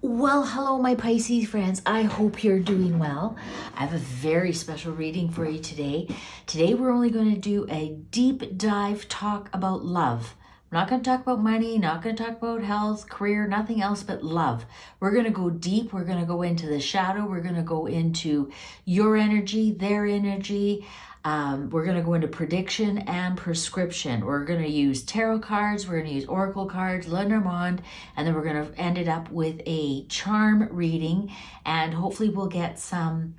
Well, hello, my Pisces friends. I hope you're doing well. I have a very special reading for you today. Today, we're only going to do a deep dive talk about love. I'm not going to talk about money, not going to talk about health, career, nothing else but love. We're going to go deep. We're going to go into the shadow. We're going to go into your energy, their energy. We're going to go into prediction and prescription. We're going to use tarot cards. We're going to use oracle cards, Lenormand, and then we're going to end it up with a charm reading. And hopefully we'll get some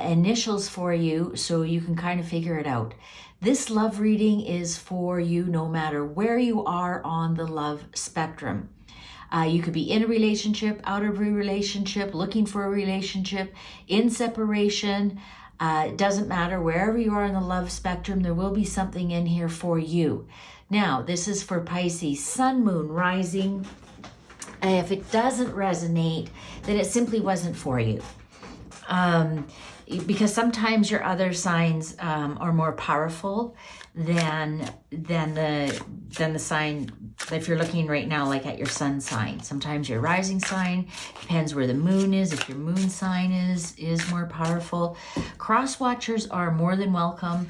initials for you so you can kind of figure it out. This love reading is for you no matter where you are on the love spectrum. You could be in a relationship, out of a relationship, looking for a relationship, in separation. It doesn't matter. Wherever you are on the love spectrum, there will be something in here for you. Now, this is for Pisces, sun, moon, rising. If it doesn't resonate, then it simply wasn't for you. Because sometimes your other signs are more powerful than the sign. If you're looking right now, like at your sun sign, sometimes your rising sign depends where the moon is. If your moon sign is more powerful, cross watchers are more than welcome.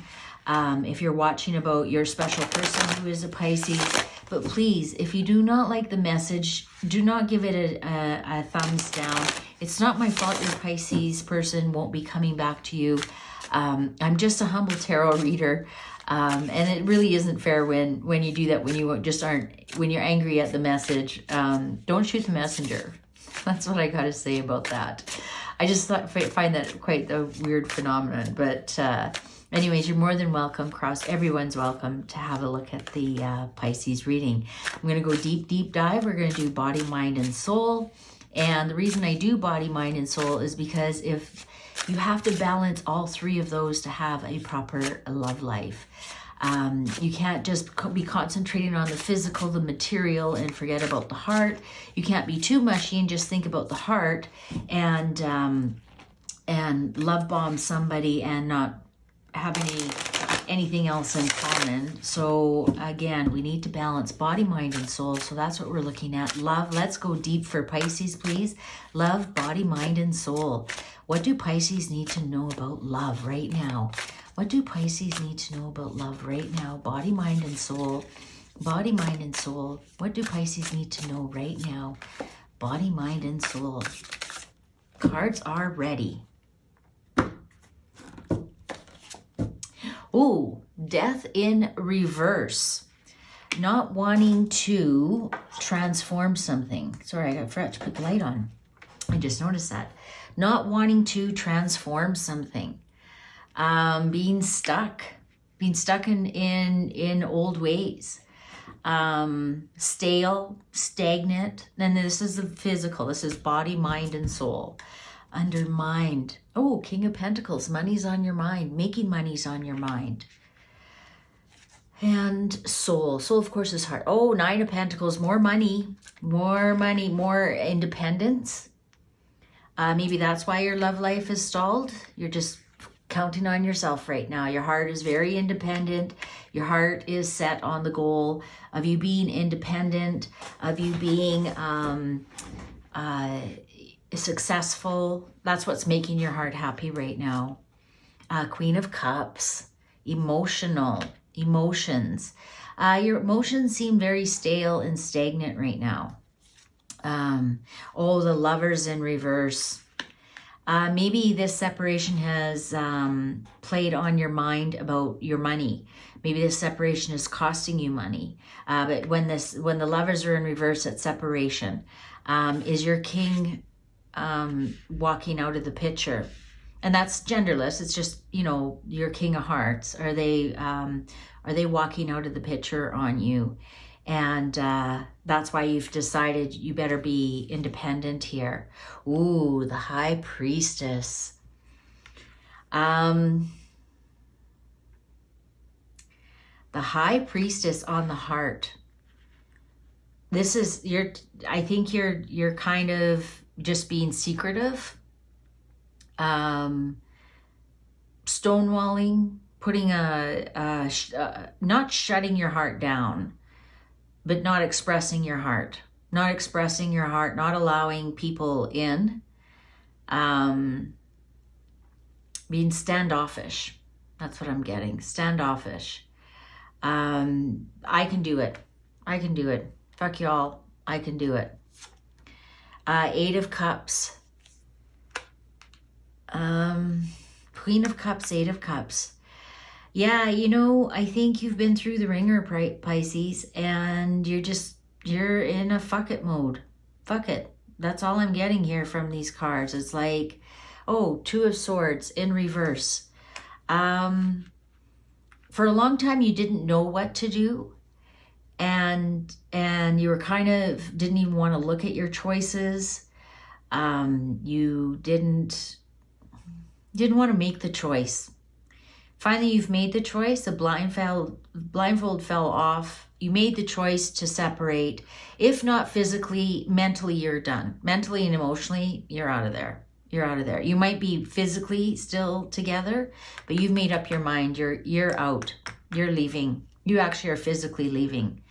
If you're watching about your special person who is a Pisces, but please, if you do not like the message, do not give it a thumbs down. It's not my fault your Pisces person won't be coming back to you. I'm just a humble tarot reader. And it really isn't fair when you do that, when you just aren't, when you're angry at the message. Don't shoot the messenger. That's what I got to say about that. I just find that quite a weird phenomenon. But anyways, you're more than welcome. Everyone's welcome to have a look at the Pisces reading. I'm going to go deep dive. We're going to do body, mind, and soul. And the reason I do body, mind, and soul is because if you have to balance all three of those to have a proper love life. You can't just be concentrating on the physical, the material, and forget about the heart. You can't be too mushy and just think about the heart and love bomb somebody and not have anything else in common. So again, we need to balance body, mind, and soul. So that's what we're looking at. Love. Let's go deep for Pisces, please. Love, body, mind, and soul. What do Pisces need to know about love right now? What do Pisces need to know about love right now? Body, mind, and soul. Body, mind, and soul. What do Pisces need to know right now? Body, mind, and soul. Cards are ready. Ooh, death in reverse. Not wanting to transform something. Sorry, I forgot to put the light on. I just noticed that. Not wanting to transform something. Being stuck in old ways. Stale, stagnant. And this is the physical. This is body, mind, and soul. Under mind. Oh, King of Pentacles. Money's on your mind. Making money's on your mind. And soul. Soul, of course, is heart. Oh, Nine of Pentacles. More money, more independence. Maybe that's why your love life is stalled. You're just counting on yourself right now. Your heart is very independent. Your heart is set on the goal of you being independent, of you being successful. That's what's making your heart happy right now. Queen of Cups, emotions. Your emotions seem very stale and stagnant right now. Oh, the Lovers in reverse. Maybe this separation has played on your mind about your money. Maybe this separation is costing you money. But when the Lovers are in reverse at separation, is your king walking out of the picture? And that's genderless. It's just, your King of Hearts. Are they walking out of the picture on you? And that's why you've decided you better be independent here. Ooh, the High Priestess. The High Priestess on the heart. This is I think you're kind of just being secretive. Stonewalling, putting not shutting your heart down, but not expressing your heart. not expressing your heart, not allowing people in, being standoffish. That's what I'm getting, standoffish. I can do it. I can do it. Fuck y'all. I can do it. 8 of Cups. Queen of Cups, 8 of Cups. Yeah, you know, I think you've been through the ringer, Pisces, and you're in a fuck it mode. Fuck it. That's all I'm getting here from these cards. It's like, oh, 2 of Swords in reverse. For a long time, you didn't know what to do. And you were kind of, didn't even want to look at your choices. You didn't want to make the choice. Finally, you've made the choice. The blindfold fell off. You made the choice to separate. If not physically, mentally, you're done. Mentally and emotionally, you're out of there. You're out of there. You might be physically still together, but you've made up your mind. You're out. You're leaving. You actually are physically leaving.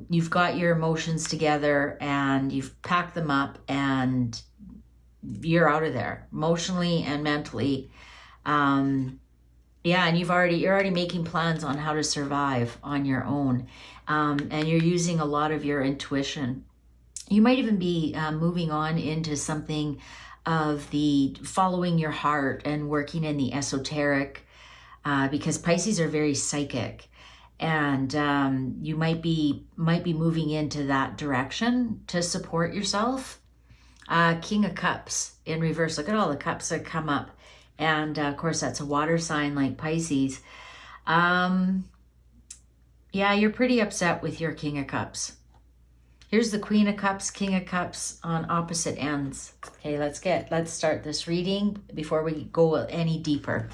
You've got your emotions together and you've packed them up and you're out of there emotionally and mentally. Yeah, and you're already making plans on how to survive on your own. And you're using a lot of your intuition. You might even be moving on into something of the following your heart and working in the esoteric, because Pisces are very psychic. And you might be moving into that direction to support yourself. King of Cups in reverse. Look at all the cups that come up. And of course, that's a water sign like Pisces. Yeah, you're pretty upset with your King of Cups. Here's the Queen of Cups, King of Cups on opposite ends. Okay, let's start this reading before we go any deeper.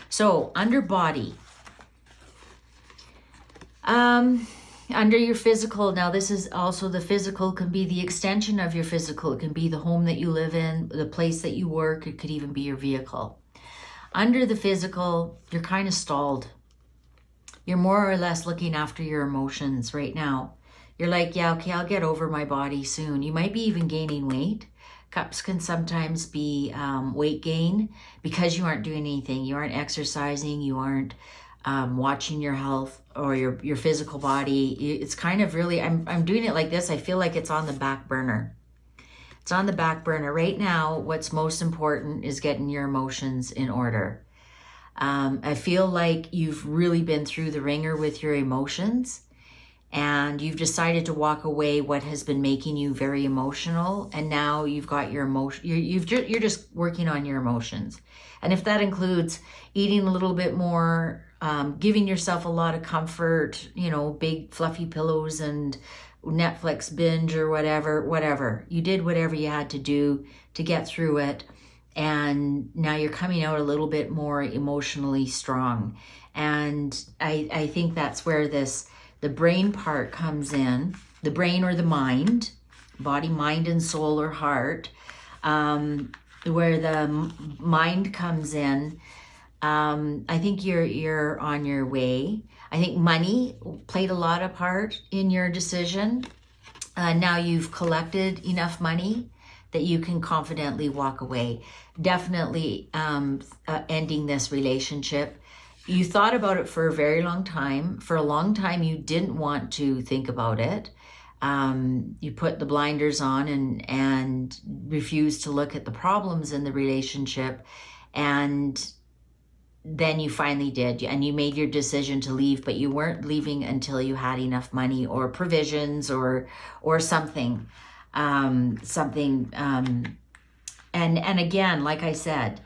So, under body. Under your physical, now this is also the physical, can be the extension of your physical. It can be the home that you live in, the place that you work. It could even be your vehicle. Under the physical, you're kind of stalled. You're more or less looking after your emotions right now. You're like, yeah, okay, I'll get over my body soon. You might be even gaining weight. Cups can sometimes be weight gain because you aren't doing anything. You aren't exercising. You aren't watching your health or your physical body. It's kind of really, I'm doing it like this. I feel like it's on the back burner. It's on the back burner. Right now, what's most important is getting your emotions in order. I feel like you've really been through the ringer with your emotions and you've decided to walk away what has been making you very emotional. And now you've got your emotion, you're just working on your emotions. And if that includes eating a little bit more, giving yourself a lot of comfort, you know, big fluffy pillows and Netflix binge or whatever. You did whatever you had to do to get through it. And now you're coming out a little bit more emotionally strong. And I think that's where the brain part comes in, the brain or the mind, body, mind, and soul or heart, where the mind comes in. I think you're on your way. I think money played a lot of part in your decision. Now you've collected enough money that you can confidently walk away. Definitely ending this relationship. You thought about it for a very long time. For a long time, you didn't want to think about it. You put the blinders on and refused to look at the problems in the relationship. And then you finally did, and you made your decision to leave, but you weren't leaving until you had enough money or provisions or something. And again, like I said,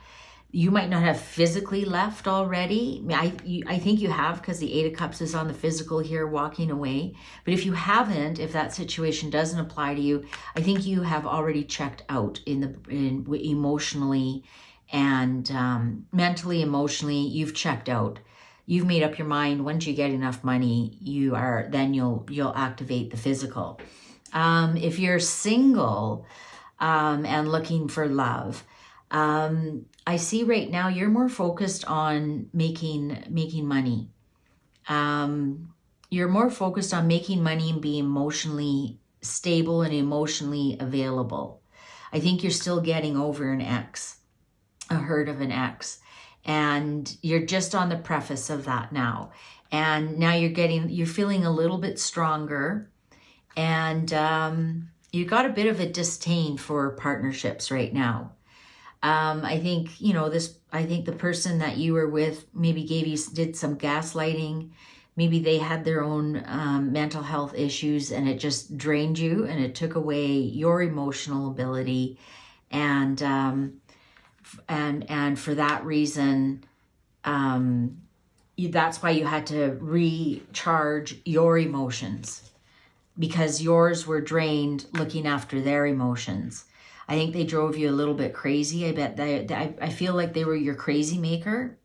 you might not have physically left already. I think you have, because the 8 of Cups is on the physical here, walking away. But if you haven't, if that situation doesn't apply to you, I think you have already checked out emotionally and mentally, emotionally. You've checked out. You've made up your mind. Once you get enough money, then you'll activate the physical. If you're single and looking for love, I see right now you're more focused on making money. You're more focused on making money and being emotionally stable and emotionally available. I think you're still getting over an ex, a hurt of an ex. And you're just on the preface of that now. And now you're feeling a little bit stronger. And you got a bit of a disdain for partnerships right now. I think, I think the person that you were with maybe did some gaslighting. Maybe they had their own mental health issues, and it just drained you, and it took away your emotional ability. And for that reason, that's why you had to recharge your emotions, because yours were drained looking after their emotions. I think they drove you a little bit crazy. I feel like they were your crazy maker.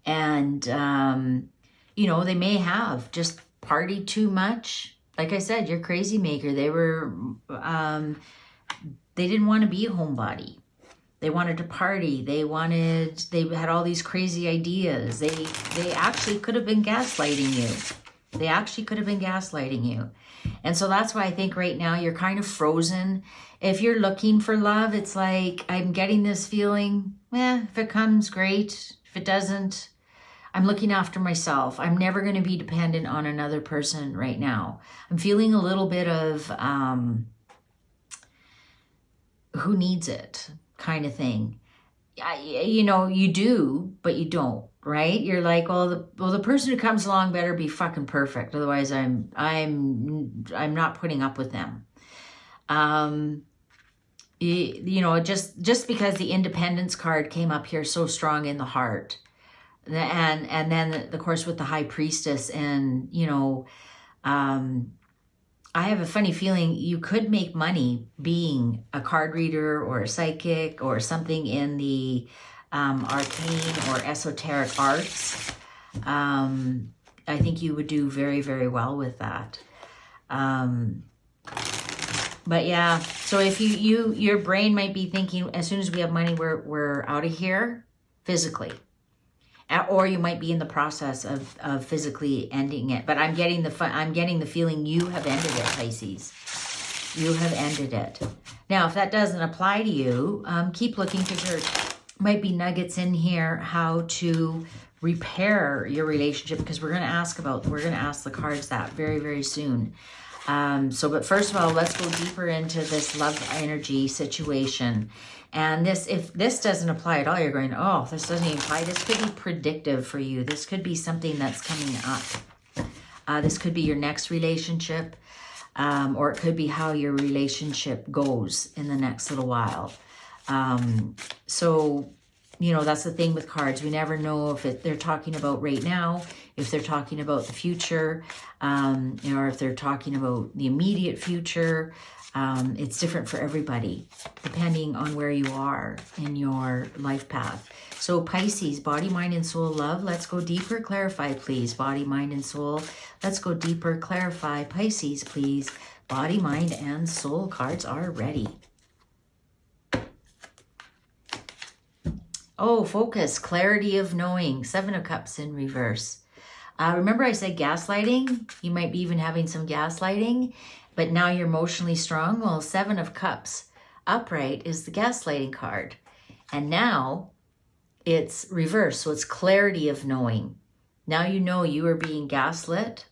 And, they may have just partied too much. Like I said, your crazy maker, they didn't want to be a homebody. They wanted to party. They had all these crazy ideas. They actually could have been gaslighting you. And so that's why I think right now you're kind of frozen. If you're looking for love, it's like, I'm getting this feeling, if it comes, great. If it doesn't, I'm looking after myself. I'm never going to be dependent on another person right now. I'm feeling a little bit of who needs it kind of thing. You do, but you don't, right? You're like, the person who comes along better be fucking perfect. Otherwise I'm not putting up with them. Just because the independence card came up here so strong in the heart, and then of course with the high priestess, and I have a funny feeling you could make money being a card reader or a psychic or something in the arcane or esoteric arts. I think you would do very, very well with that. But yeah, so if your brain might be thinking, as soon as we have money, we're out of here physically. Or you might be in the process of physically ending it. But I'm getting the feeling you have ended it, Pisces. You have ended it. Now, if that doesn't apply to you, keep looking, because there might be nuggets in here how to repair your relationship, because we're going to ask the cards that very, very soon. But first of all, let's go deeper into this love energy situation. And if this doesn't apply at all, you're going, oh, this doesn't even apply. This could be predictive for you. This could be something that's coming up. This could be your next relationship, or it could be how your relationship goes in the next little while. That's the thing with cards. We never know if they're talking about right now, if they're talking about the future, or if they're talking about the immediate future. It's different for everybody, depending on where you are in your life path. So Pisces, body, mind, and soul love. Let's go deeper. Clarify, please. Body, mind, and soul. Let's go deeper. Clarify. Pisces, please. Body, mind, and soul cards are ready. Oh, focus. Clarity of knowing. 7 of Cups in reverse. Remember I said gaslighting? You might be even having some gaslighting. But now you're emotionally strong. Well, 7 of Cups upright is the gaslighting card. And now it's reverse. So it's clarity of knowing. Now you know you were being gaslit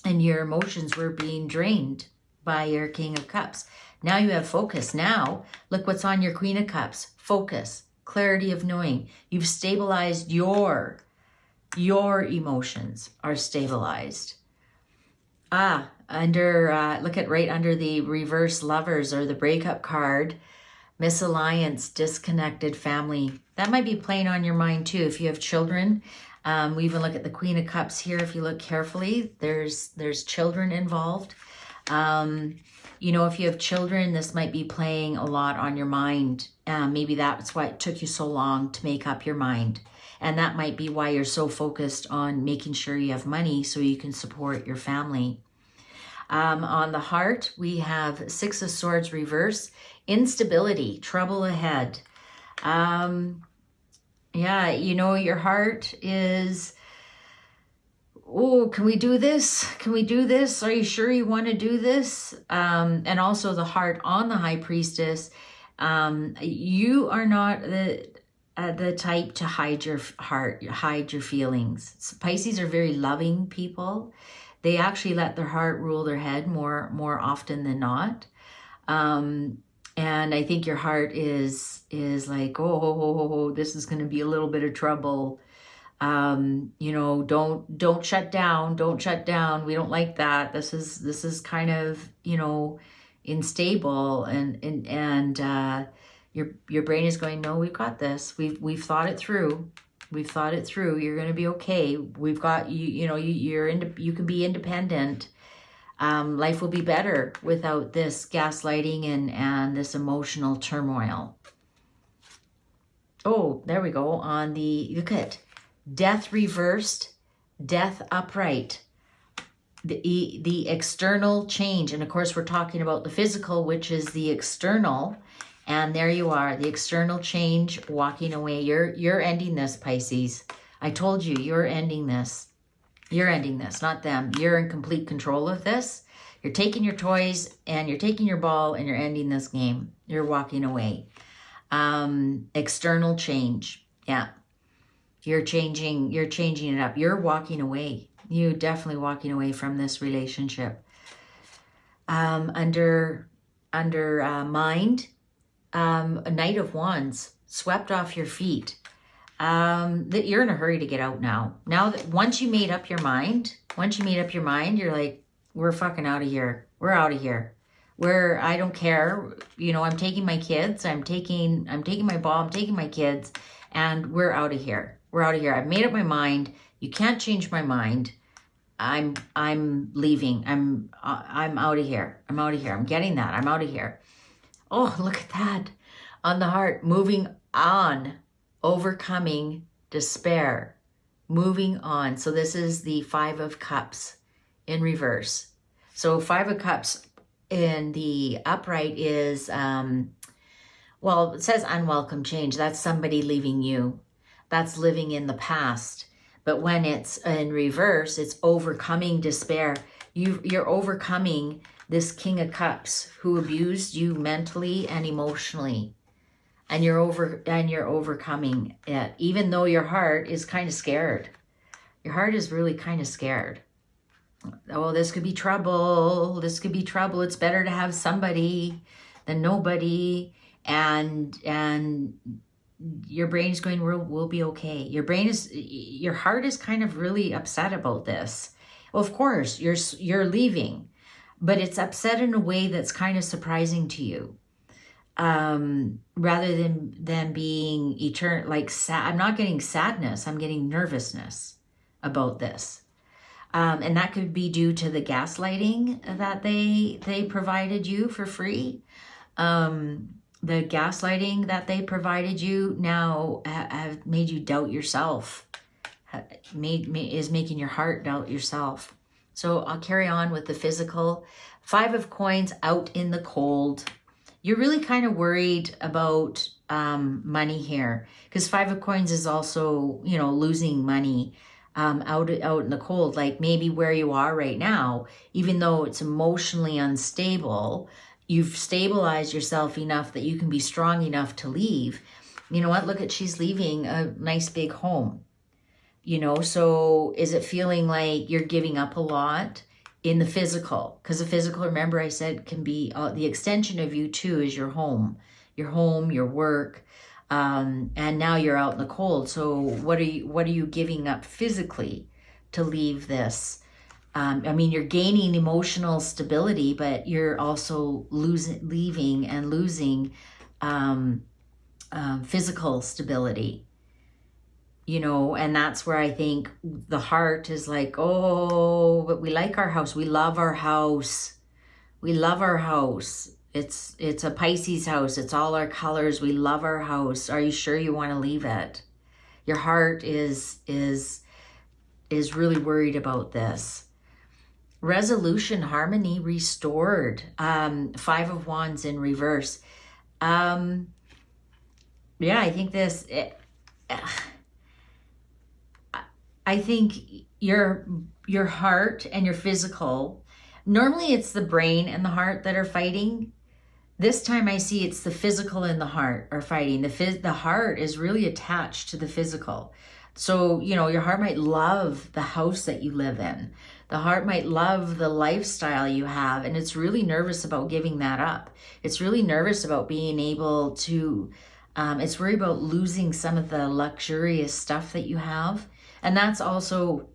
and your emotions were being drained by your King of Cups. Now you have focus. Now look what's on your Queen of Cups. Focus. Clarity of knowing. You've stabilized your emotions are stabilized. Look at right under the reverse lovers or the breakup card, misalliance, disconnected family. That might be playing on your mind too. If you have children, we even look at the Queen of Cups here. If you look carefully, there's children involved. If you have children, this might be playing a lot on your mind. Maybe that's why it took you so long to make up your mind. And that might be why you're so focused on making sure you have money so you can support your family. On the heart, we have 6 of Swords reverse, instability, trouble ahead. Your heart is oh, can we do this? Can we do this? Are you sure you want to do this? And also the heart on the High Priestess. You are not the type to hide your heart, hide your feelings. Pisces are very loving people. They actually let their heart rule their head more often than not. And I think your heart is like, oh, this is going to be a little bit of trouble. You know, don't shut down. Don't shut down. We don't like that. This is kind of, you know, unstable, and your brain is going, no, we've got this. We've thought it through. We've thought it through. You're going to be okay. We've got you. You know, you can be independent. Life will be better without this gaslighting and this emotional turmoil. Oh, there we go. On the, look at death reversed, death upright, the external change. And of course, we're talking about the physical, which is the external. And there you are, the external change, walking away. You're ending this, Pisces. I told you, you're ending this. You're ending this, not them. You're in complete control of this. You're taking your toys and you're taking your ball and you're ending this game. You're walking away. External change. Yeah. You're changing it up. You're walking away. You're definitely walking away from this relationship. Under mind, a Knight of Wands, swept off your feet. That you're in a hurry to get out now. Now that once you made up your mind, you're like, we're fucking out of here. We're out of here. I don't care. You know, I'm taking my kids. I'm taking my ball. I'm taking my kids, and we're out of here. We're out of here. I've made up my mind. You can't change my mind. I'm leaving. I'm out of here. I'm out of here. I'm getting that. I'm out of here. Oh, look at that. On the heart, moving on, overcoming despair, moving on. So this is the Five of Cups in reverse. So Five of Cups in the upright is, well, it says unwelcome change. That's somebody leaving you. That's living in the past. But when it's in reverse, it's overcoming despair. You're overcoming this King of Cups who abused you mentally and emotionally. And you're overcoming it, even though your heart is kind of scared. Your heart is really kind of scared. Oh, this could be trouble. This could be trouble. It's better to have somebody than nobody. And your brain is going, we'll be okay. Your heart is kind of really upset about this. Well, of course, you're leaving, but it's upset in a way that's kind of surprising to you. Rather than being eternal, like sad. I'm not getting sadness. I'm getting nervousness about this. And that could be due to the gaslighting that they provided you for free. The gaslighting that they provided you now have made you doubt yourself, is making your heart doubt yourself. So I'll carry on with the physical. Five of Coins out in the cold. You're really kind of worried about money here, because Five of Coins is also, you know, losing money out in the cold. Like maybe where you are right now, even though it's emotionally unstable, you've stabilized yourself enough that you can be strong enough to leave. You know what? Look at, she's leaving a nice big home. You know, so is it feeling like you're giving up a lot in the physical? Because the physical, remember I said, can be the extension of you too, is your home, your work. And now you're out in the cold. So what are you giving up physically to leave this? I mean, you're gaining emotional stability, but you're also leaving physical stability, you know, and that's where I think the heart is like, oh, but we like our house. We love our house. We love our house. It's a Pisces house. It's all our colors. We love our house. Are you sure you want to leave it? Your heart is really worried about this. Resolution, harmony restored. Five of Wands in reverse. Yeah, I think I think your heart and your physical. Normally it's the brain and the heart that are fighting. This time I see it's the physical and the heart are fighting. The heart is really attached to the physical. So, you know, your heart might love the house that you live in. The heart might love the lifestyle you have, and it's really nervous about giving that up. It's really nervous about being able to, it's worried about losing some of the luxurious stuff that you have. And that's also,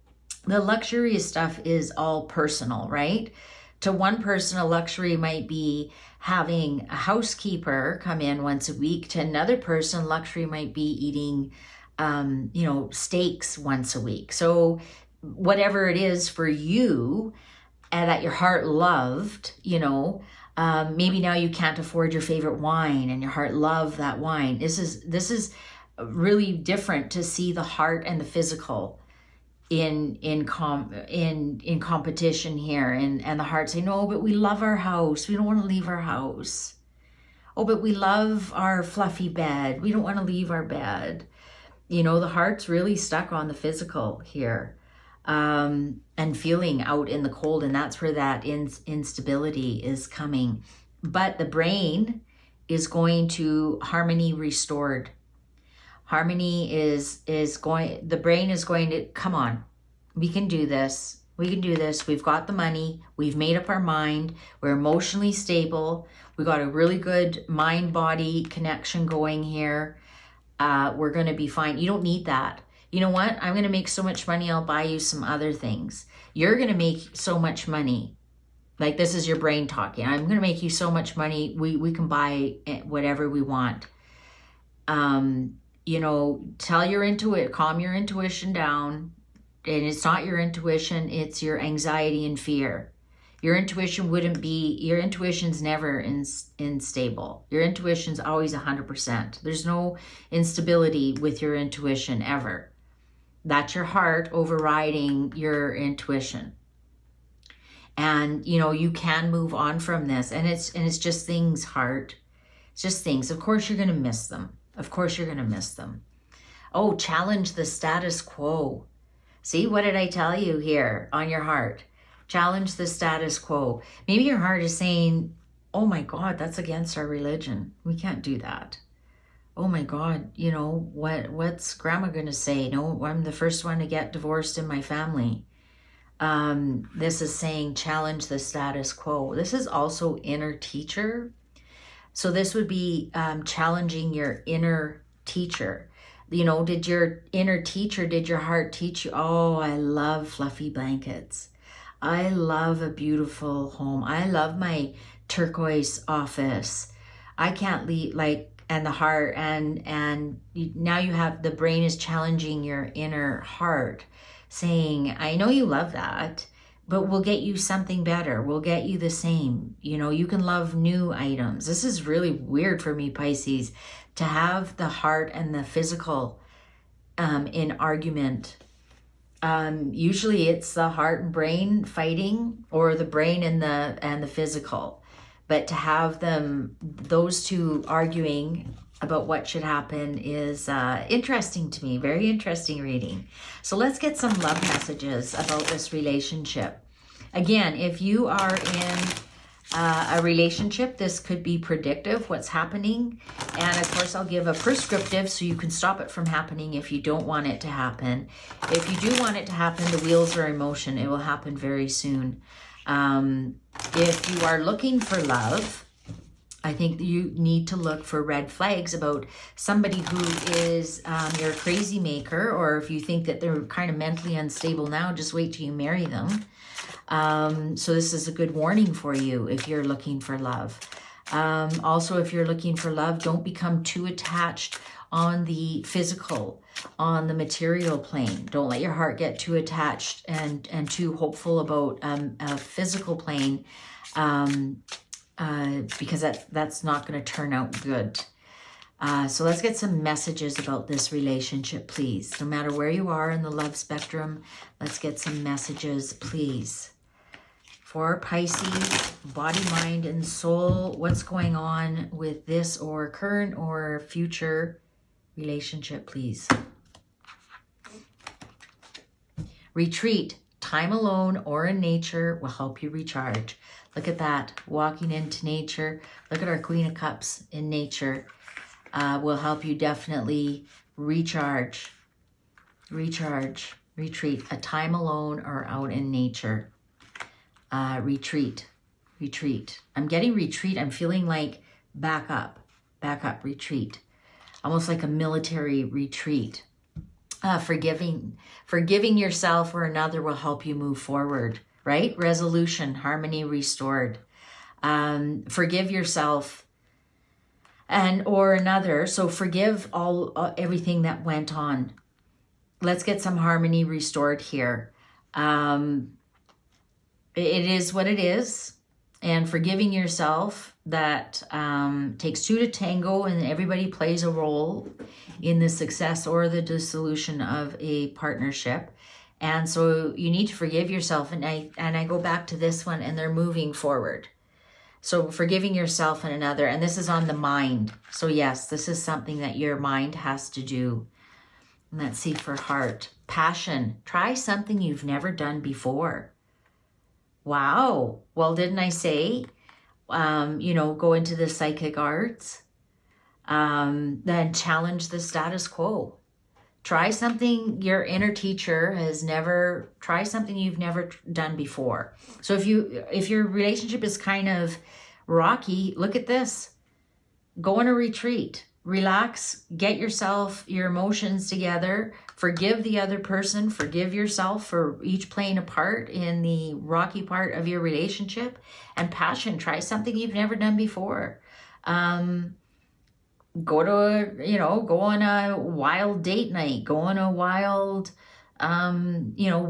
the luxurious stuff is all personal, right? To one person, a luxury might be having a housekeeper come in once a week. To another person, luxury might be eating, you know, steaks once a week. So whatever it is for you and that your heart loved, you know, maybe now you can't afford your favorite wine and your heart loved that wine. This is really different to see the heart and the physical in competition here, and the heart say, no, but we love our house, we don't want to leave our house. Oh, but we love our fluffy bed, we don't want to leave our bed. You know, the heart's really stuck on the physical here, and feeling out in the cold, and that's where that instability is coming. But the brain is going to harmony restored. Harmony is going, the brain is going to, come on, we can do this. We can do this. We've got the money. We've made up our mind. We're emotionally stable. We got a really good mind-body connection going here. We're going to be fine. You don't need that. You know what? I'm going to make so much money, I'll buy you some other things. You're going to make so much money. Like, this is your brain talking. I'm going to make you so much money. We can buy whatever we want. You know, tell your intuition, calm your intuition down. And it's not your intuition, it's your anxiety and fear. Your intuition wouldn't be, your intuition's never unstable. Your intuition's always 100%. There's no instability with your intuition ever. That's your heart overriding your intuition. And, you know, you can move on from this. And it's just things, heart. It's just things. Of course, you're going to miss them. Of course, you're going to miss them. Oh, challenge the status quo. See, what did I tell you here on your heart? Challenge the status quo. Maybe your heart is saying, oh my God, that's against our religion. We can't do that. Oh my God, you know, what's grandma going to say? No, I'm the first one to get divorced in my family. This is saying challenge the status quo. This is also inner teacher. So this would be challenging your inner teacher. You know, did your inner teacher, did your heart teach you, oh, I love fluffy blankets. I love a beautiful home. I love my turquoise office. I can't leave, like, and the heart, and now you have, the brain is challenging your inner heart, saying, I know you love that, but we'll get you something better. We'll get you the same. You know, you can love new items. This is really weird for me, Pisces, to have the heart and the physical in argument. Usually it's the heart and brain fighting, or the brain and the physical. But to have them, those two arguing about what should happen is interesting to me. Very interesting reading. So let's get some love messages about this relationship. Again, if you are in a relationship, this could be predictive, what's happening. And of course, I'll give a prescriptive so you can stop it from happening if you don't want it to happen. If you do want it to happen, the wheels are in motion. It will happen very soon. If you are looking for love, I think you need to look for red flags about somebody who is your crazy maker, or if you think that they're kind of mentally unstable now, just wait till you marry them. So this is a good warning for you if you're looking for love. Also, if you're looking for love, don't become too attached on the physical, on the material plane. Don't let your heart get too attached and too hopeful about a physical plane, because that's not going to turn out good. So let's get some messages about this relationship, please. No matter where you are in the love spectrum, let's get some messages, please. For Pisces, body, mind, and soul, what's going on with this or current or future relationship, please? Retreat. Time alone or in nature will help you recharge. Look at that. Walking into nature. Look at our Queen of Cups in nature. Will help you definitely recharge. Recharge. Retreat. A time alone or out in nature. Retreat. Retreat. I'm getting retreat. I'm feeling like back up, retreat. Almost like a military retreat. Forgiving yourself or another will help you move forward, right? Resolution, harmony restored. Forgive yourself and or another. So forgive everything that went on. Let's get some harmony restored here. It is what it is. And forgiving yourself, that takes two to tango, and everybody plays a role in the success or the dissolution of a partnership. And so you need to forgive yourself. And I go back to this one, and they're moving forward. So forgiving yourself and another, and this is on the mind. So yes, this is something that your mind has to do. Let's see for heart. Passion. Try something you've never done before. Wow. Well, didn't I say, go into the psychic arts, then challenge the status quo. Try something your inner teacher try something you've never done before. So if your relationship is kind of rocky, look at this. Go on a retreat. Relax, get your emotions together, forgive the other person, forgive yourself for each playing a part in the rocky part of your relationship. And passion, try something you've never done before. Go on a wild date night, go on a wild,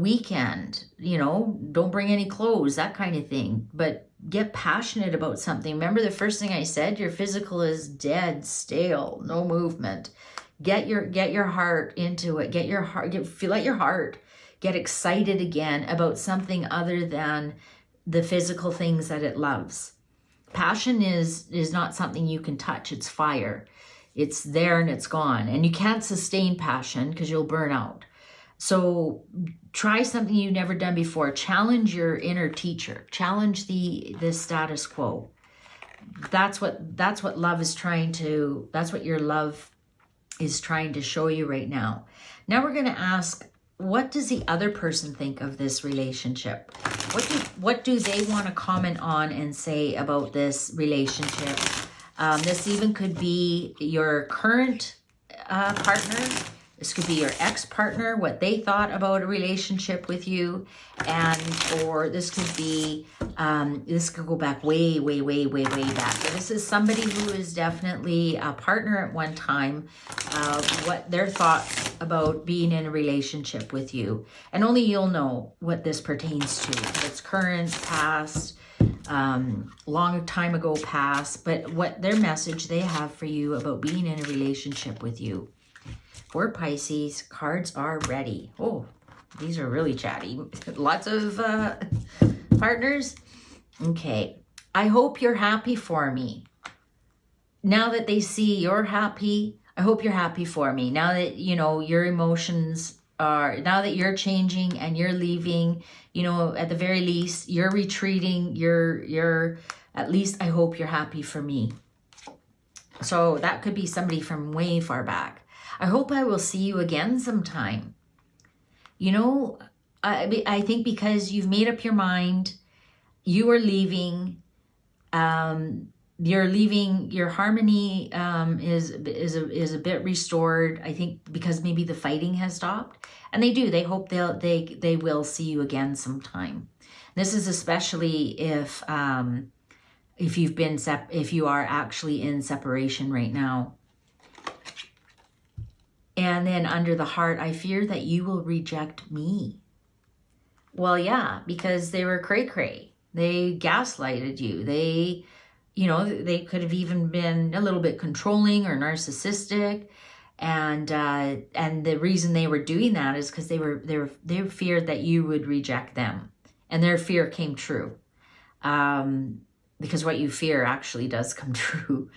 weekend, don't bring any clothes, that kind of thing. But get passionate about something. Remember the first thing I said, your physical is dead, stale, no movement. Get your heart into it. Let your heart get excited again about something other than the physical things that it loves. Passion is not something you can touch. It's fire. It's there and it's gone. And you can't sustain passion because you'll burn out. So try something you've never done before. Challenge your inner teacher. Challenge the status quo. That's what love is trying to, that's what your love is trying to show you right now. Now we're going to ask, what does the other person think of this relationship? What do they want to comment on and say about this relationship? This even could be your current partner. This could be your ex-partner, what they thought about a relationship with you. Or this could be, this could go back way, way, way, way, way back. But this is somebody who is definitely a partner at one time, what their thoughts about being in a relationship with you. And only you'll know what this pertains to. If it's current, past, long time ago past, but what their message they have for you about being in a relationship with you. For Pisces, cards are ready. Oh, these are really chatty. Lots of partners. Okay. I hope you're happy for me. Now that they see you're happy, I hope you're happy for me. Now that, your emotions are, now that you're changing and you're leaving, at the very least, you're retreating, you're at least I hope you're happy for me. So that could be somebody from way far back. I hope I will see you again sometime. I think because you've made up your mind, you are leaving, you're leaving, your harmony is a bit restored. I think because maybe the fighting has stopped, and they do. They hope they will see you again sometime. This is especially if you are actually in separation right now. And then under the heart, I fear that you will reject me. Well, yeah, because they were cray-cray. They gaslighted you. They could have even been a little bit controlling or narcissistic. And the reason they were doing that is because they feared that you would reject them. And their fear came true. Because what you fear actually does come true.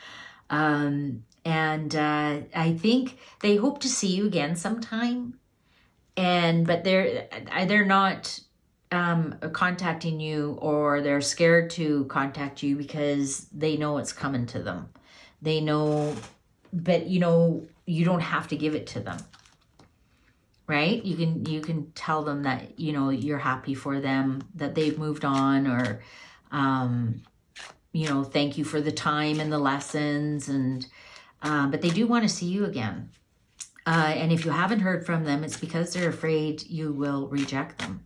And I think they hope to see you again sometime. but they're not contacting you, or they're scared to contact you because they know it's coming to them. They know, but you know, you don't have to give it to them, right? You can tell them that, you know, you're happy for them, that they've moved on, or you know, thank you for the time and the lessons, and but they do want to see you again. And if you haven't heard from them, it's because they're afraid you will reject them.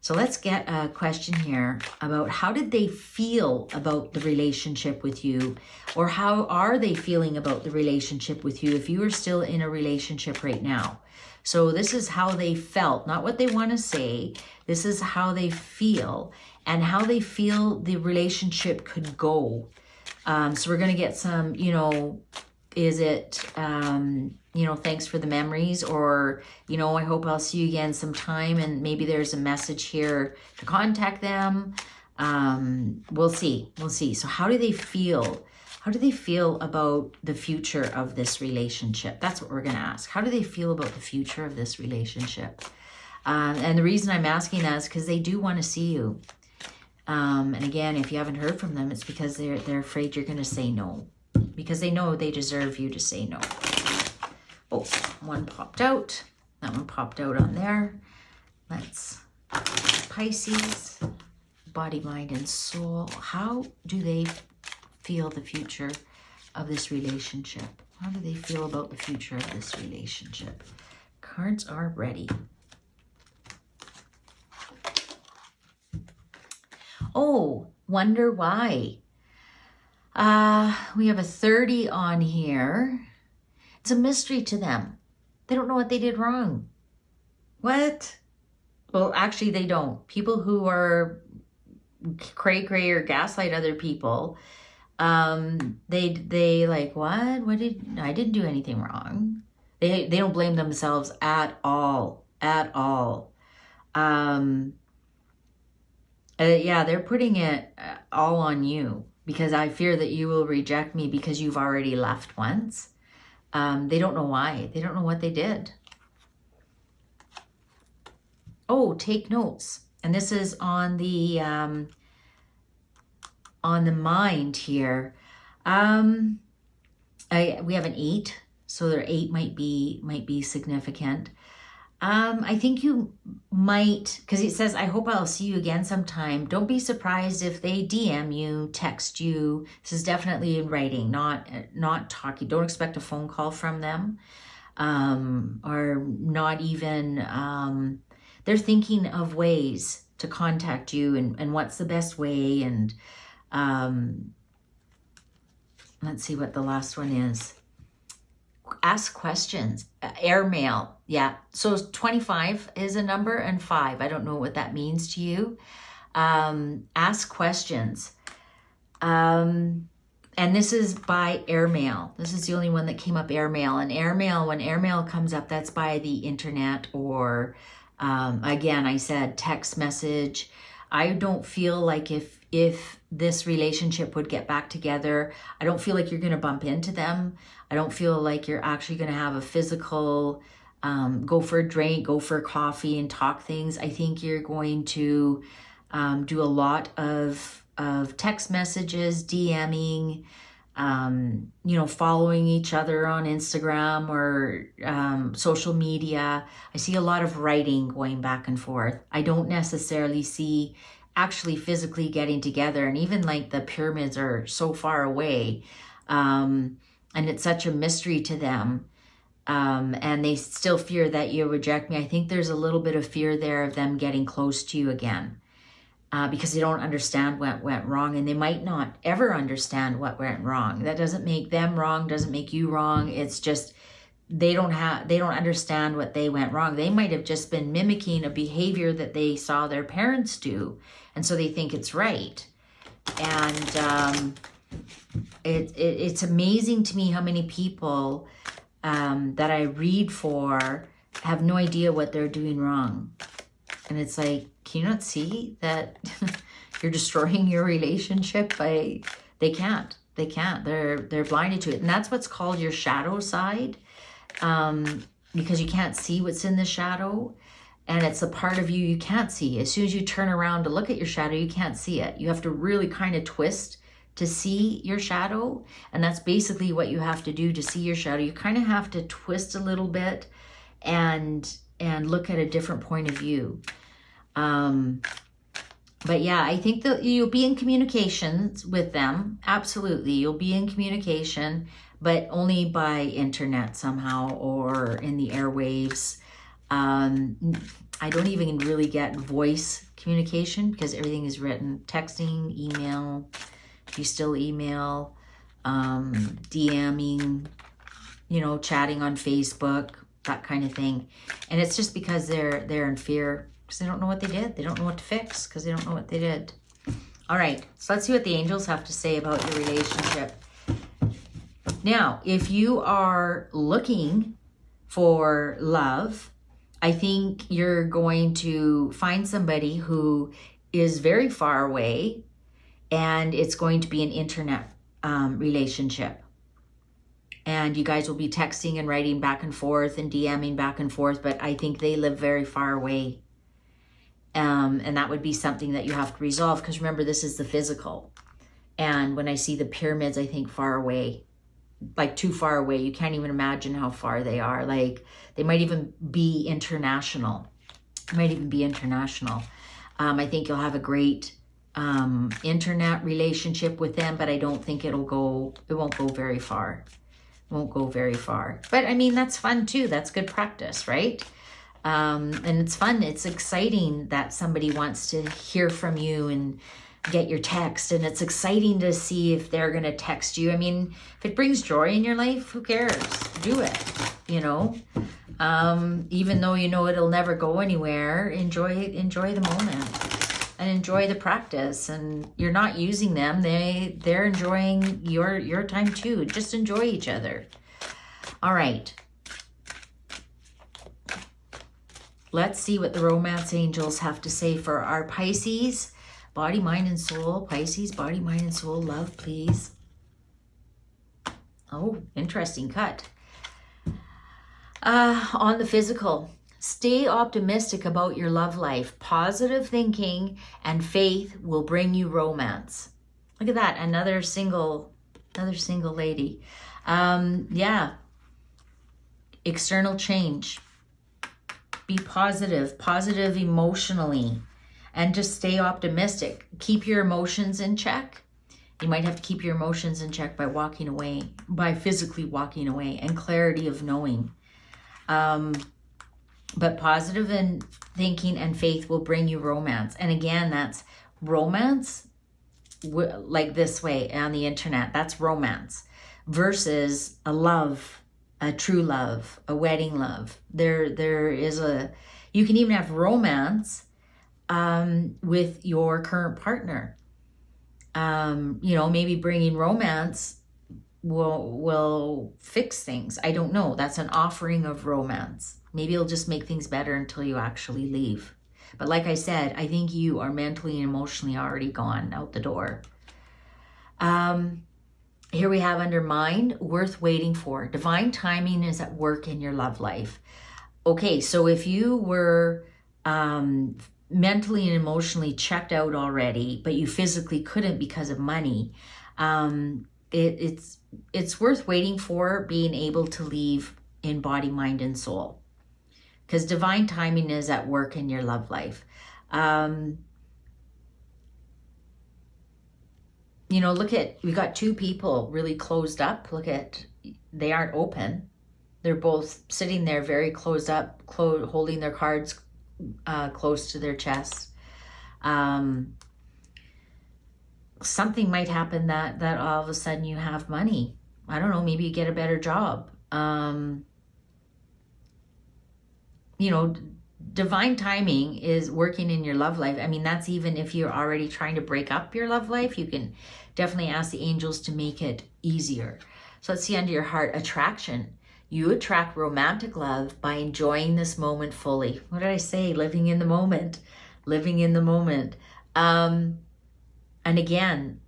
So let's get a question here about how did they feel about the relationship with you, or how are they feeling about the relationship with you if you are still in a relationship right now. So this is how they felt, not what they want to say. This is how they feel and how they feel the relationship could go. So we're going to get some, you know, is it, you know, thanks for the memories, or, you know, I hope I'll see you again sometime, and maybe there's a message here to contact them. We'll see. So how do they feel? How do they feel about the future of this relationship? That's what we're going to ask. How do they feel about the future of this relationship? And the reason I'm asking that is because they do want to see you. And again, if you haven't heard from them, it's because they're afraid you're going to say no, because they know they deserve you to say no. Oh, one popped out. That one popped out on there. Let's Pisces, body, mind, and soul. How do they feel the future of this relationship? How do they feel about the future of this relationship? Cards are ready. Oh, wonder why. We have a 30 on here. It's a mystery to them. They don't know what they did wrong. What? Well, actually, they don't. People who are cray or gaslight other people, they like, what? I didn't do anything wrong. They don't blame themselves at all. Yeah, they're putting it all on you, because I fear that you will reject me because you've already left once. They don't know why. They don't know what they did. Oh, take notes. And this is on the mind here. We have an 8, so their 8 might be significant. I think you might, because it says, I hope I'll see you again sometime. Don't be surprised if they DM you, text you. This is definitely in writing, not talking. Don't expect a phone call from them, or not even, they're thinking of ways to contact you, and what's the best way. And let's see what the last one is. Ask questions. Airmail. Yeah. So 25 is a number, and 5. I don't know what that means to you. Ask questions. And this is by airmail. This is the only one that came up, airmail. And airmail, when airmail comes up, that's by the internet, or again, I said text message. I don't feel like if this relationship would get back together, I don't feel like you're going to bump into them. I don't feel like you're actually going to have a physical, go for a drink, go for a coffee and talk things. I think you're going to do a lot of text messages, DMing, you know, following each other on Instagram or social media. I see a lot of writing going back and forth. I don't necessarily see actually physically getting together, and even like the pyramids are so far away, and it's such a mystery to them, and they still fear that you reject me. I think there's a little bit of fear there of them getting close to you again, because they don't understand what went wrong, and they might not ever understand what went wrong. That doesn't make them wrong, doesn't make you wrong. It's just they don't understand what they went wrong. They might have just been mimicking a behavior that they saw their parents do, and so they think it's right. And it's amazing to me how many people that I read for have no idea what they're doing wrong. And it's like, can you not see that you're destroying your relationship? They can't. They're blinded to it. And that's what's called your shadow side. You because you can't see what's in the shadow. And it's a part of you you can't see. As soon as you turn around to look at your shadow, you can't see it. You have to really kind of twist to see your shadow. And that's basically what you have to do to see your shadow. You kind of have to twist a little bit and look at a different point of view. But yeah, I think that you'll be in communications with them. Absolutely. You'll be in communication, but only by internet somehow or in the airwaves. I don't even really get voice communication because everything is written. Texting, email, if you still email, DMing, you know, chatting on Facebook, that kind of thing. And it's just because they're in fear because they don't know what they did. They don't know what to fix because they don't know what they did. All right, so let's see what the angels have to say about your relationship. Now, if you are looking for love, I think you're going to find somebody who is very far away, and it's going to be an internet relationship. And you guys will be texting and writing back and forth and DMing back and forth, but I think they live very far away. And that would be something that you have to resolve, because remember, this is the physical. And when I see the pyramids, I think far away, like too far away. You can't even imagine how far they are. Like they might even be international. I think you'll have a great internet relationship with them, but I don't think it won't go very far. But I mean, that's fun too. That's good practice, right? And it's fun. It's exciting that somebody wants to hear from you and get your text. And it's exciting to see if they're going to text you. I mean, if it brings joy in your life, who cares? Do it, you know? Even though you know it'll never go anywhere, enjoy the moment and enjoy the practice. And you're not using them. They're enjoying your time too. Just enjoy each other. All right. Let's see what the romance angels have to say for our Pisces. Body, mind, and soul. Pisces, body, mind, and soul. Love, please. Oh, interesting cut. On the physical, stay optimistic about your love life. Positive thinking and faith will bring you romance. Look at that. Another single lady. Yeah. External change. Be positive emotionally, and just stay optimistic. Keep your emotions in check. You might have to keep your emotions in check by walking away, by physically walking away, and clarity of knowing. But positive and thinking and faith will bring you romance. And again, that's romance like this way on the internet. That's romance versus a love. A true love, a wedding love. There is you can even have romance with your current partner. You know, maybe bringing romance will fix things. I don't know. That's an offering of romance. Maybe it'll just make things better until you actually leave. But like I said, I think you are mentally and emotionally already gone out the door. Here we have under mind, worth waiting for. Divine timing is at work in your love life. Okay, so if you were mentally and emotionally checked out already, but you physically couldn't because of money, it's worth waiting for being able to leave in body, mind, and soul. Because divine timing is at work in your love life. You know, we got two people really closed up. They aren't open. They're both sitting there very closed up, holding their cards close to their chest. Something might happen that all of a sudden you have money. I don't know, maybe you get a better job. You know, divine timing is working in your love life. I mean, that's even if you're already trying to break up your love life, you can definitely ask the angels to make it easier. So let's see under your heart, attraction. You attract romantic love by enjoying this moment fully. What did I say? Living in the moment. And again,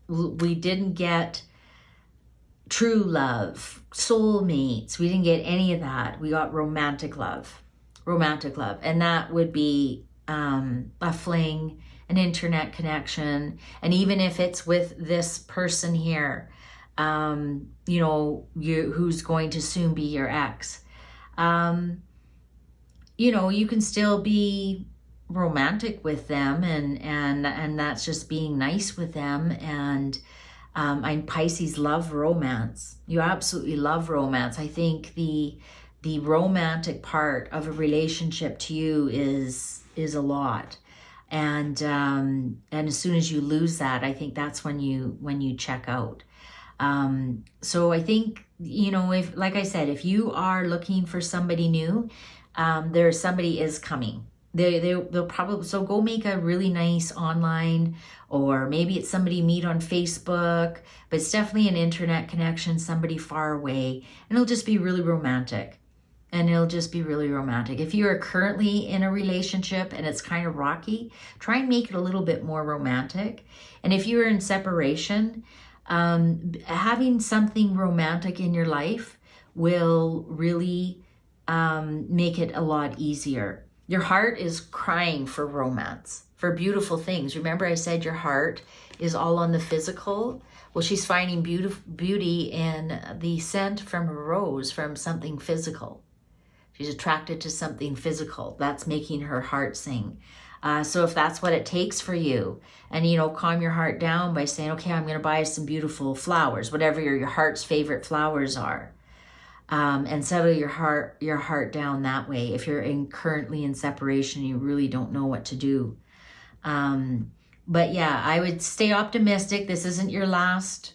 we didn't get true love, soulmates. We didn't get any of that. We got romantic love. Romantic love. And that would be a fling, an internet connection. And even if it's with this person here, you know, who's going to soon be your ex, you know, you can still be romantic with them, and that's just being nice with them. And Pisces love romance. You absolutely love romance. I think the romantic part of a relationship to you is a lot. And as soon as you lose that, I think that's when you check out. So I think, you know, if, like I said, if you are looking for somebody new, somebody is coming. They'll probably, so go make a really nice online, or maybe it's somebody you meet on Facebook, but it's definitely an internet connection, somebody far away, and it'll just be really romantic. If you are currently in a relationship and it's kind of rocky, try and make it a little bit more romantic. And if you're in separation, having something romantic in your life will really make it a lot easier. Your heart is crying for romance, for beautiful things. Remember I said your heart is all on the physical? Well, she's finding beauty in the scent from a rose, from something physical. She's attracted to something physical. That's making her heart sing. So if that's what it takes for you, and, you know, calm your heart down by saying, okay, I'm going to buy some beautiful flowers, whatever your heart's favorite flowers are. And settle your heart down that way. If you're currently in separation, you really don't know what to do. But yeah, I would stay optimistic. This isn't your last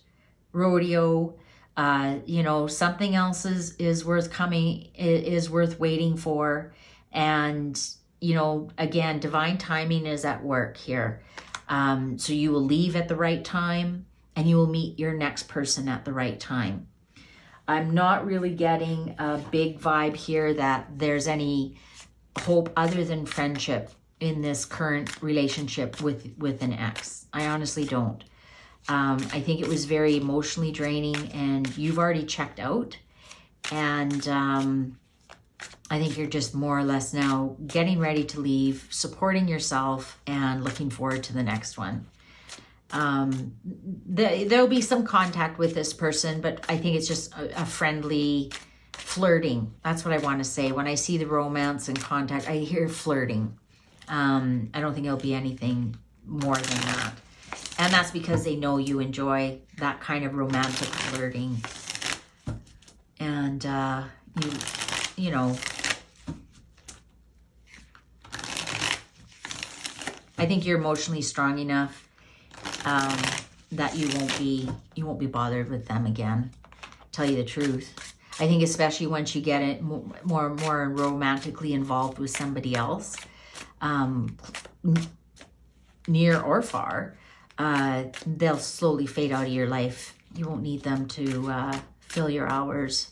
rodeo. You know, something else is worth coming, is worth waiting for. And, you know, again, divine timing is at work here. So you will leave at the right time, and you will meet your next person at the right time. I'm not really getting a big vibe here that there's any hope other than friendship in this current relationship with an ex. I honestly don't. I think it was very emotionally draining, and you've already checked out. And I think you're just more or less now getting ready to leave, supporting yourself, and looking forward to the next one. There'll be some contact with this person, but I think it's just a friendly flirting. That's what I want to say. When I see the romance and contact, I hear flirting. I don't think it'll be anything more than that. And that's because they know you enjoy that kind of romantic flirting. And, you know, I think you're emotionally strong enough that you won't be bothered with them again. Tell you the truth. I think especially once you get it more romantically involved with somebody else, near or far, they'll slowly fade out of your life. You won't need them to fill your hours.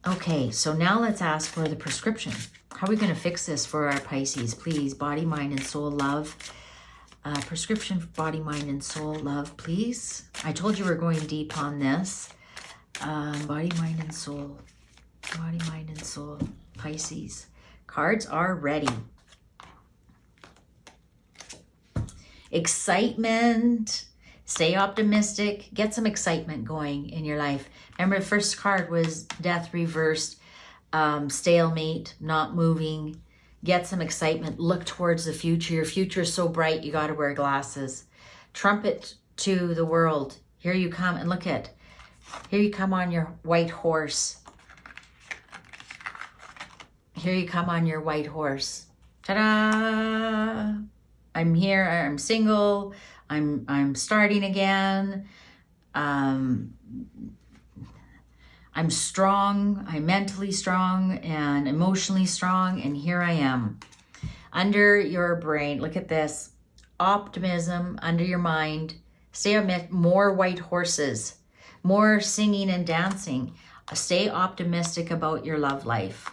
Okay, so now let's ask for the prescription. How are we going to fix this for our Pisces? Please, body, mind, and soul love. Prescription for body, mind, and soul love, please. I told you we're going deep on this. Body, mind, and soul. Body, mind, and soul. Pisces. Cards are ready. Excitement. Stay optimistic. Get some excitement going in your life. Remember, the first card was death reversed. Stalemate, not moving. Get some excitement. Look towards the future. Your future is so bright, you got to wear glasses. Trumpet to the world. Here you come, and look at, here you come on your white horse. Here you come on your white horse. Ta-da! I'm here, I'm single, I'm starting again. I'm strong, I'm mentally strong and emotionally strong, and here I am. Under your brain, look at this, optimism under your mind. Stay more white horses, more singing and dancing. Stay optimistic about your love life.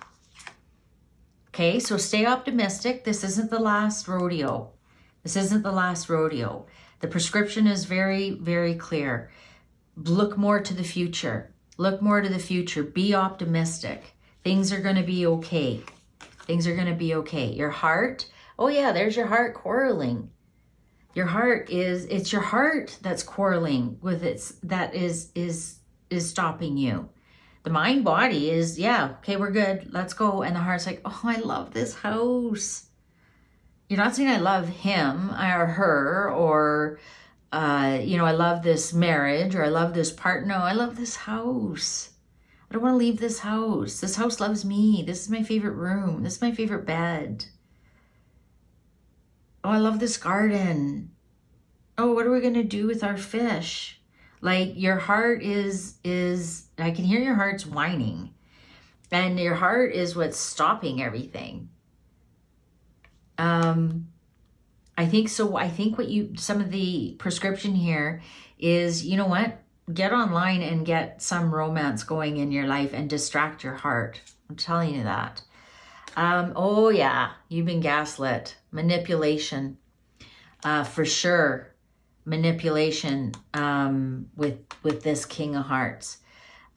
Okay, so stay optimistic. This isn't the last rodeo. This isn't the last rodeo. The prescription is very, very clear. look more to the future. Look more to the future. Be optimistic. Things are going to be okay. Things are going to be okay. Your heart, oh yeah, there's your heart quarreling. Your heart it's your heart that's quarreling with that is stopping you. The mind body is, yeah, okay, we're good, let's go. And the heart's like, oh, I love this house. You're not saying I love him or her, or I love this marriage, or I love this partner. No, I love this house. I don't want to leave this house. This house loves me. This is my favorite room. This is my favorite bed. Oh, I love this garden. Oh, what are we going to do with our fish? Like, your heart is, I can hear your heart's whining. And your heart is what's stopping everything. I think so. I think some of the prescription here is, you know what? Get online and get some romance going in your life and distract your heart. I'm telling you that. Oh yeah, you've been gaslit. Manipulation, for sure. Manipulation, with this King of Hearts,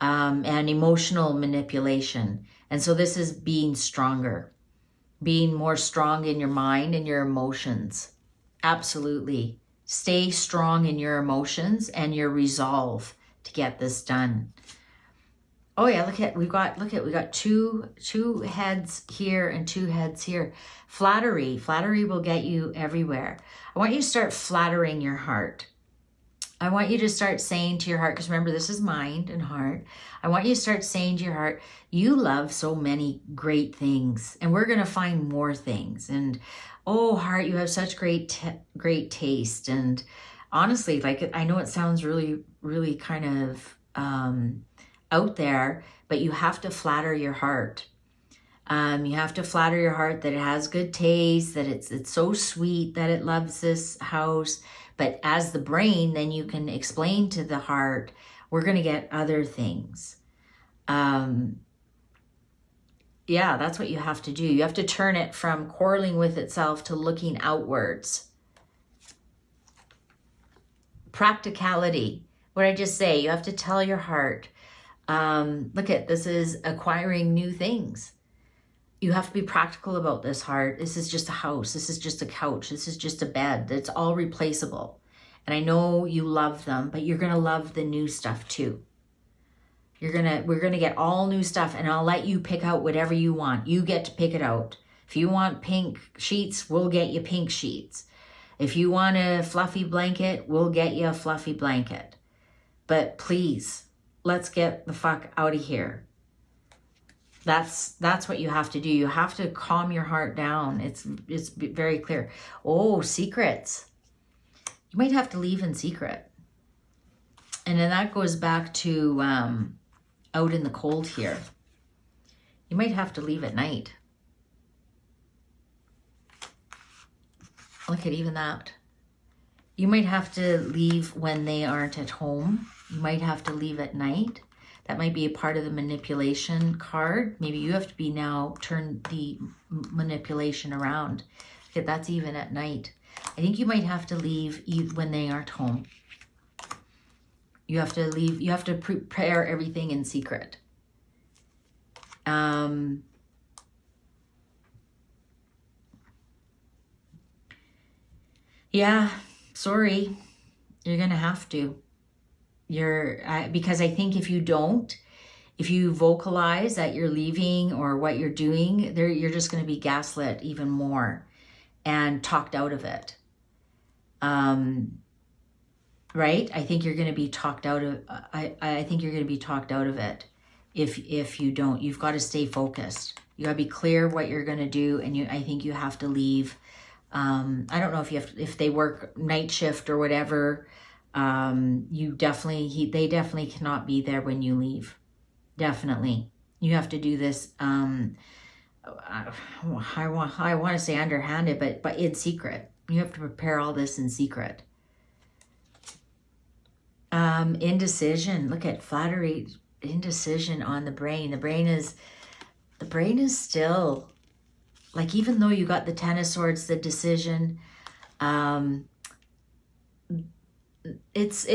and emotional manipulation. And so this is being stronger. Being more strong in your mind and your emotions. Absolutely. Stay strong in your emotions and your resolve to get this done. Oh yeah, we got two heads here and two heads here. Flattery will get you everywhere. I want you to start flattering your heart. I want you to start saying to your heart, because remember, this is mind and heart. I want you to start saying to your heart, you love so many great things, and we're going to find more things. And oh, heart, you have such great taste. And honestly, like, I know it sounds really, really kind of out there, but you have to flatter your heart. You have to flatter your heart that it has good taste, that it's so sweet that it loves this house. But as the brain, then you can explain to the heart, we're going to get other things. Yeah, that's what you have to do. You have to turn it from quarreling with itself to looking outwards. Practicality. What did I just say? You have to tell your heart, look at, this is acquiring new things. You have to be practical about this, heart. This is just a house. This is just a couch. This is just a bed. It's all replaceable. And I know you love them, but you're going to love the new stuff too. We're going to get all new stuff, and I'll let you pick out whatever you want. You get to pick it out. If you want pink sheets, we'll get you pink sheets. If you want a fluffy blanket, we'll get you a fluffy blanket. But please, let's get the fuck out of here. That's what you have to do. You have to calm your heart down. It's very clear. Oh, secrets. You might have to leave in secret. And then that goes back to out in the cold here. You might have to leave at night. Look at even that. You might have to leave when they aren't at home. You might have to leave at night. That might be a part of the manipulation card. Maybe you have to be now turn the manipulation around. Okay, that's even at night. I think you might have to leave when they aren't home. You have to leave. You have to prepare everything in secret. Yeah, sorry. You're going to have to. Because I think if you vocalize that you're leaving or what you're doing, you're just going to be gaslit even more and talked out of it. Right? I think you're going to be talked out of. I think you're going to be talked out of it if you don't. You've got to stay focused. You got to be clear what you're going to do, and I think you have to leave. I don't know if they work night shift or whatever. They definitely cannot be there when you leave. Definitely. You have to do this, I want to say underhanded, but in secret. You have to prepare all this in secret. Indecision. Look at flattery, indecision on the brain. The brain is still, like, even though you got the Ten of Swords, the decision, it's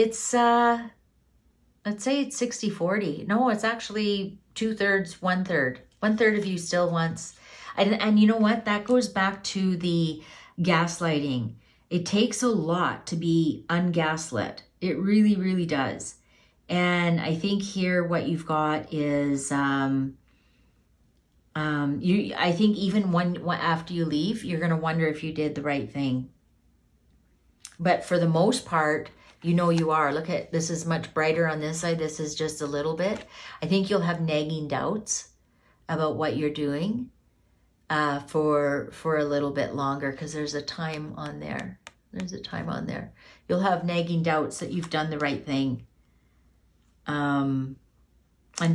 let's say it's 60-40. No, it's actually 2/3, 1/3. 1/3 of you still wants, and you know what? That goes back to the gaslighting. It takes a lot to be ungaslit. It really, really does. And I think here what you've got is, I think even after you leave, you're going to wonder if you did the right thing. But for the most part, you know you are. Look at, this is much brighter on this side. This is just a little bit. I think you'll have nagging doubts about what you're doing for a little bit longer, because there's a time on there. There's a time on there. You'll have nagging doubts that you've done the right thing. And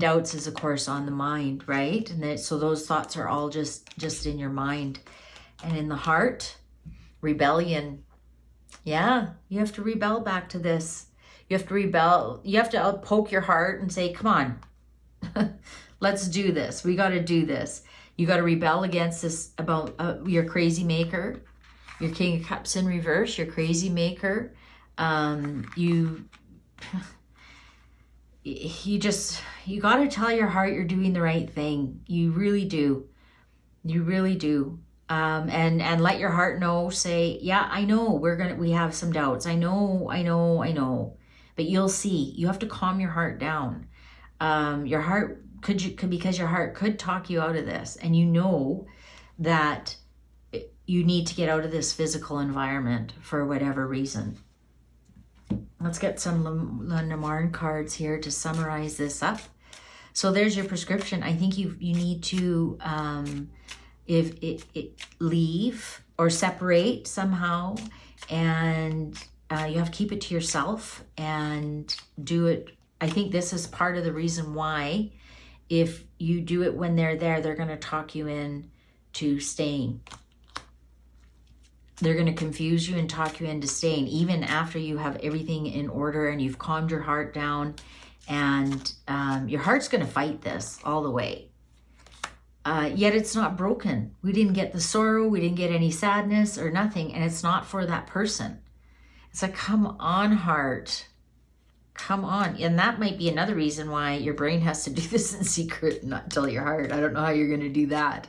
doubts is, of course, on the mind, right? And so those thoughts are all just in your mind. And in the heart, rebellion. Yeah, you have to rebel back to this. You have to rebel. You have to poke your heart and say, come on, let's do this. We got to do this. You got to rebel against this about your crazy maker, your King of Cups in reverse, your crazy maker. You got to tell your heart you're doing the right thing. You really do. You really do. And let your heart know, say, yeah, I know we have some doubts. I know. But you'll see, you have to calm your heart down. Your heart because your heart could talk you out of this, and you know that you need to get out of this physical environment for whatever reason. Let's get some Lenormand cards here to summarize this up. So there's your prescription. I think you need to leave or separate somehow, and you have to keep it to yourself and do it. I think this is part of the reason why, if you do it when they're there, they're going to talk you in to staying. They're going to confuse you and talk you into staying, even after you have everything in order and you've calmed your heart down. And your heart's going to fight this all the way. Yet it's not broken. We didn't get the sorrow. We didn't get any sadness or nothing. And it's not for that person. It's like, come on, heart. Come on. And that might be another reason why your brain has to do this in secret and not tell your heart. I don't know how you're going to do that.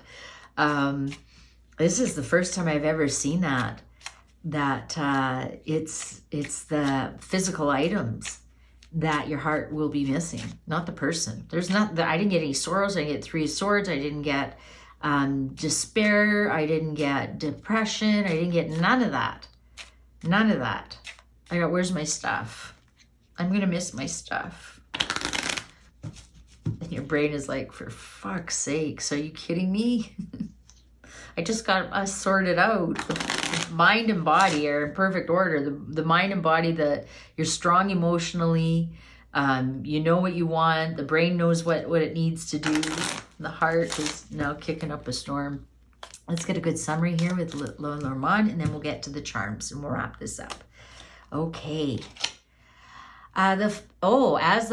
This is the first time I've ever seen that it's the physical items that your heart will be missing, not the person. I didn't get any sorrows. I didn't get 3 of Swords. I didn't get despair. I didn't get depression. I didn't get none of that. None of that. I got, where's my stuff? I'm going to miss my stuff. And your brain is like, for fuck's sakes, are you kidding me? I just got us sorted out. The mind and body are in perfect order. The mind and body, you're strong emotionally. You know what you want. The brain knows what it needs to do. The heart is now kicking up a storm. Let's get a good summary here with Lenormand, and then we'll get to the charms and we'll wrap this up. Okay. As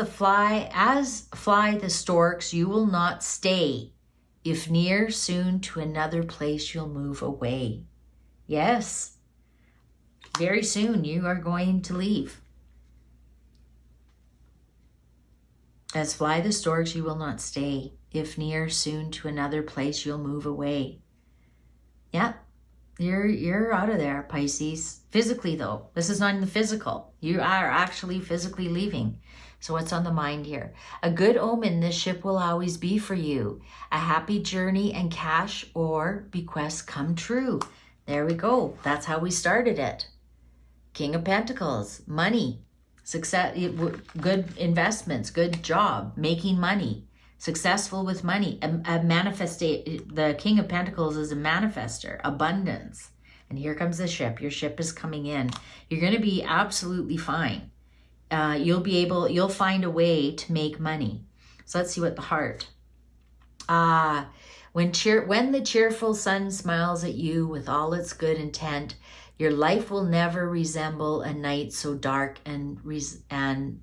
fly the storks, you will not stay. If near, soon to another place you'll move away. Yes, very soon you are going to leave. As fly the storks, you will not stay. If near, soon to another place you'll move away. Yeah, you're out of there, Pisces. Physically though, this is not in the physical. You are actually physically leaving. So what's on the mind here? A good omen this ship will always be for you. A happy journey and cash or bequests come true. There we go. That's how we started it. King of Pentacles, money, success, good investments, good job, making money, successful with money. The King of Pentacles is a manifester, abundance. And here comes the ship. Your ship is coming in. You're going to be absolutely fine. You'll find a way to make money. So let's see what the heart. When the cheerful sun smiles at you with all its good intent, your life will never resemble a night so dark and relucent.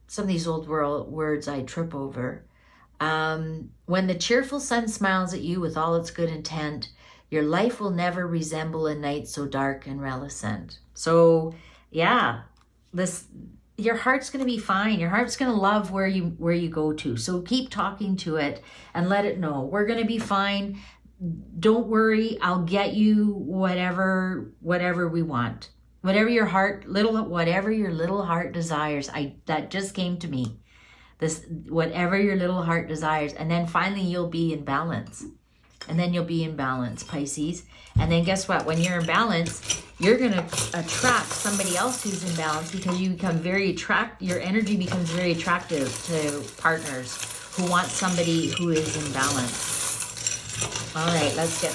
Some of these old words I trip over. When the cheerful sun smiles at you with all its good intent, Your life will never resemble a night so dark and reticent. So yeah, your heart's going to be fine. Your heart's going to love where you go to. So keep talking to it and let it know we're going to be fine. Don't worry. I'll get you whatever we want. Whatever your little heart desires. That just came to me. Whatever your little heart desires. And then finally you'll be in balance. And then you'll be in balance, Pisces. And then guess what? When you're in balance, you're going to attract somebody else who's in balance, because you become your energy becomes very attractive to partners who want somebody who is in balance. All right, let's see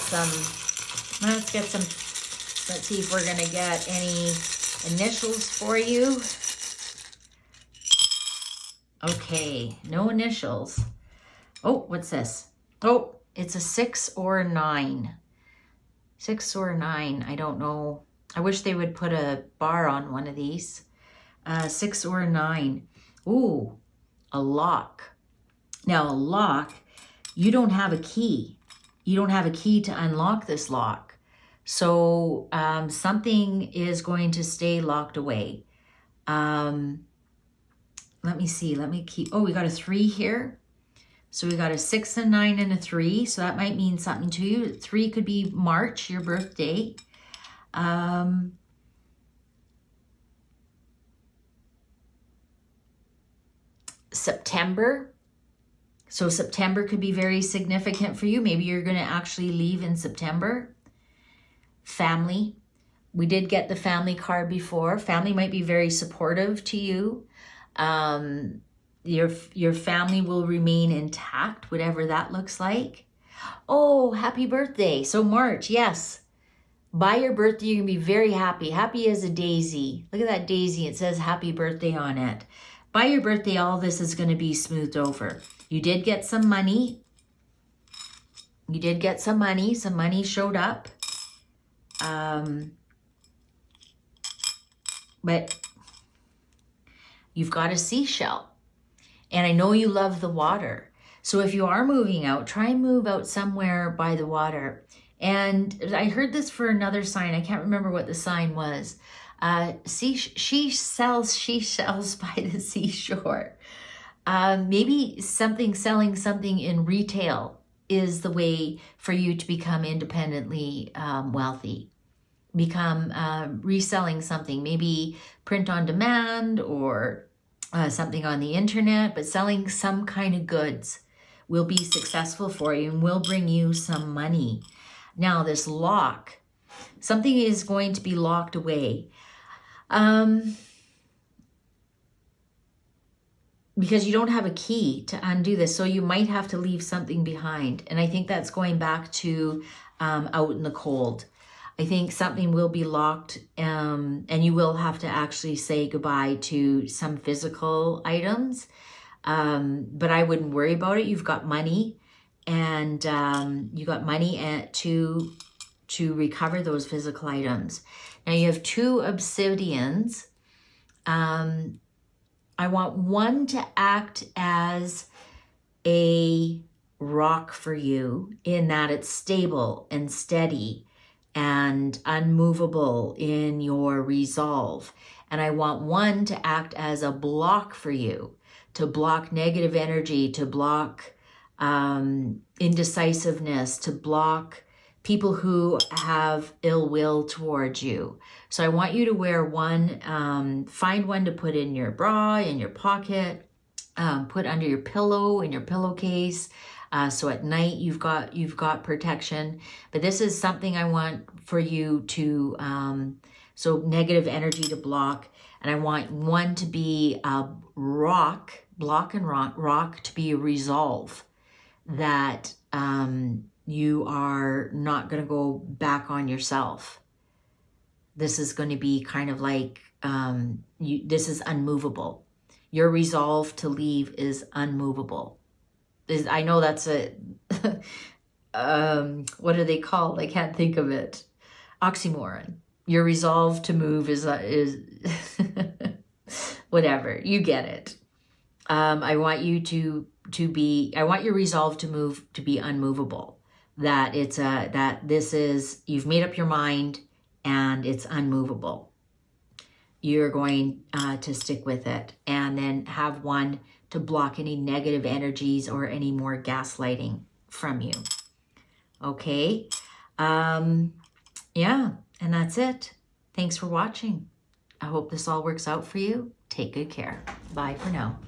if we're going to get any initials for you. Okay, no initials. Oh, what's this? Oh, it's a 6 or a 9. 6 or a 9, I don't know. I wish they would put a bar on one of these. 6 or a 9. Ooh, a lock. Now, a lock, you don't have a key. You don't have a key to unlock this lock. So something is going to stay locked away. Let me see. Oh, we got a 3 here. So we got a 6, a 9, and a 3. So that might mean something to you. 3 could be March, your birthday. September. So September could be very significant for you. Maybe you're going to actually leave in September. Family. We did get the family card before. Family might be very supportive to you. Your family will remain intact, whatever that looks like. Oh, happy birthday. So March, yes. By your birthday, you're going to be very happy. Happy as a daisy. Look at that daisy. It says happy birthday on it. By your birthday, all this is going to be smoothed over. You did get some money. Some money showed up. But you've got a seashell. And I know you love the water. So if you are moving out, try and move out somewhere by the water. And I heard this for another sign. I can't remember what the sign was. She sells by the seashore. Maybe selling something in retail is the way for you to become independently wealthy. Become reselling something, maybe print on demand or something on the internet, but selling some kind of goods will be successful for you and will bring you some money. Now, this lock, something is going to be locked away. Because you don't have a key to undo this, so you might have to leave something behind. And I think that's going back to out in the cold. I think something will be locked, and you will have to actually say goodbye to some physical items. But I wouldn't worry about it. You've got money, and you got money to recover those physical items. Now you have 2 obsidians. I want one to act as a rock for you in that it's stable and steady and unmovable in your resolve. And I want one to act as a block for you, to block negative energy, to block indecisiveness, to block people who have ill will towards you. So I want you to wear one, find one to put in your bra, in your pocket, put under your pillow, in your pillowcase. So at night you've got protection. But this is something I want for you to, so negative energy to block. And I want one to be a rock to be a resolve that you are not going to go back on yourself. This is going to be kind of like, this is unmovable. Your resolve to leave is unmovable. I know that's a, what are they called? I can't think of it. Oxymoron. Your resolve to move is whatever. You get it. I want you I want your resolve to move to be unmovable. that it's that this is, you've made up your mind and it's unmovable. You're going to stick with it, and then have one to block any negative energies or any more gaslighting from you. Okay. Yeah, and that's it. Thanks for watching. I hope this all works out for you. Take good care. Bye for now.